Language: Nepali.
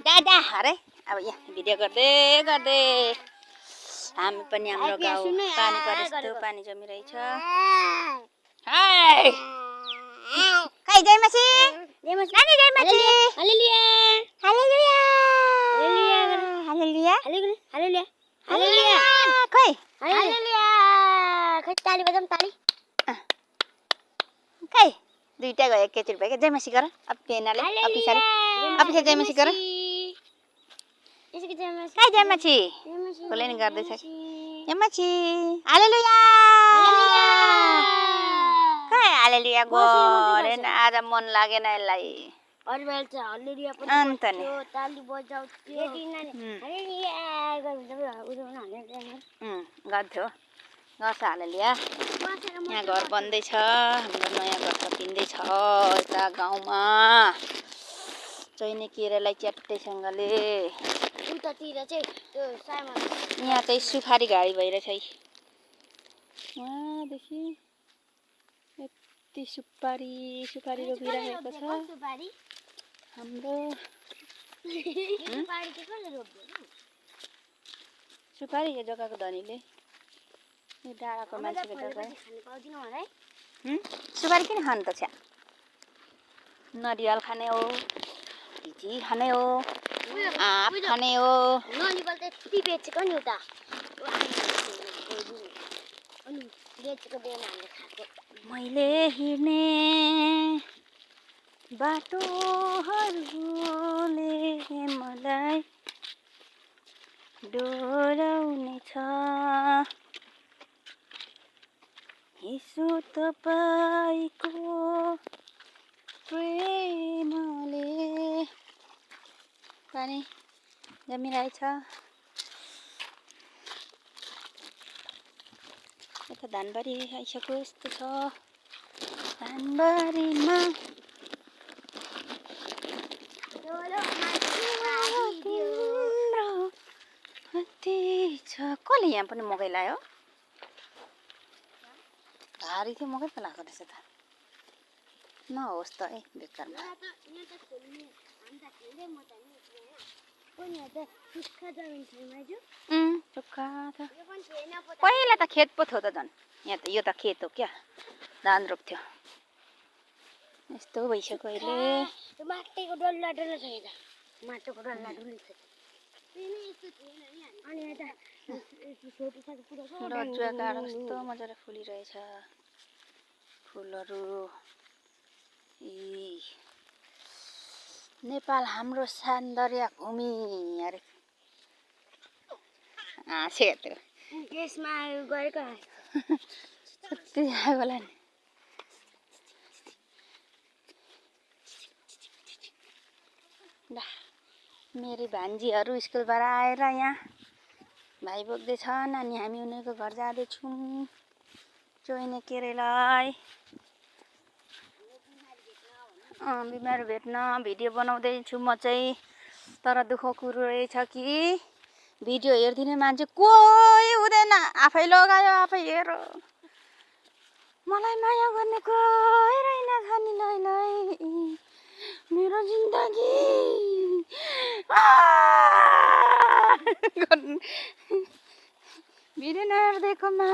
दादा अरे अब यहाँ भिडियो गर्दै गर्दै हामी पनि हाम्रो गाउँ पानी परेस्तो पानी जमिरहेछ। हाय खै जयमासी नानी जयमासी हालेलुया हालेलुया हालेलुया हालेलुया हालेलुया हालेलुया खै हालेलुया खै ताली बजाऊँ ताली खै दुईटा गयो एकैचोटि भयो क्या जयमासी गर अब पेनाले अफिस जयमासी गर खै जयमासी कसले नि गर्दैछ जयमासी हालेलुया खै हालेलुया गरेन आज मन लागेन यसलाई अन्त नि गर्थ्यो गर्छ हालेलुया। यहाँ घर बन्दैछ हाम्रो नयाँ घर थपिँदैछ यता गाउँमा चैने केरालाई च्याट्टैसँगले। यहाँ चाहिँ सुपारी घारी भइरहेछ है वहाँदेखि यति सुपारी रोपिरहेको छ हाम्रो सुपारी यो जग्गाको धनीले यो डाँडाको मान्छेको जग्गा सुपारी किन खानु त छ्या नरिवल खाने हो भिजी खाने हो आँप खाने हो मैले हिँड्ने बाटोहरूले मलाई डोराउनेछ यसो तपाईको प्रेमले पानी जमिरहेछ। यता धानबारी आइसक्यो यस्तो छ धानबारीमा कति छ कसले यहाँ पनि मकै लायो भारी थियो मकै पो लगाएको रहेछ त नहोस् त है बेकारमा सुक्खा छ पहिला त खेत पो थियो त झन् यहाँ त यो त खेत हो क्या धान रोप्थ्यो यस्तो भइसक्यो अहिले माटोको डल्ला डल्ला छ यता माटोको डल्ला डल्ली छ अनि यता रजुवा काँडा कस्तो मजाले फुलिरहेछ फुलहरू नेपाल हाम्रो सौन्दर्य भूमि अरे हाँसेको यसमा गरेको कति आयो होला नि मेरी भान्जीहरू स्कुलबाट आएर यहाँ भाइ बोक्दैछन् अनि हामी उनीहरूको घर जाँदैछौँ चोइने केरेलाई बिमार भेट्न भिडियो बनाउँदैछु म चाहिँ तर दुःखको कुरो रहेछ कि भिडियो हेरिदिने मान्छे कोही हुँदैन आफै लगायो आफै हेर मलाई माया गर्ने कोही रहेनछ नि लैलै मेरो जिन्दगी भिडियो नहेर्दैकोमा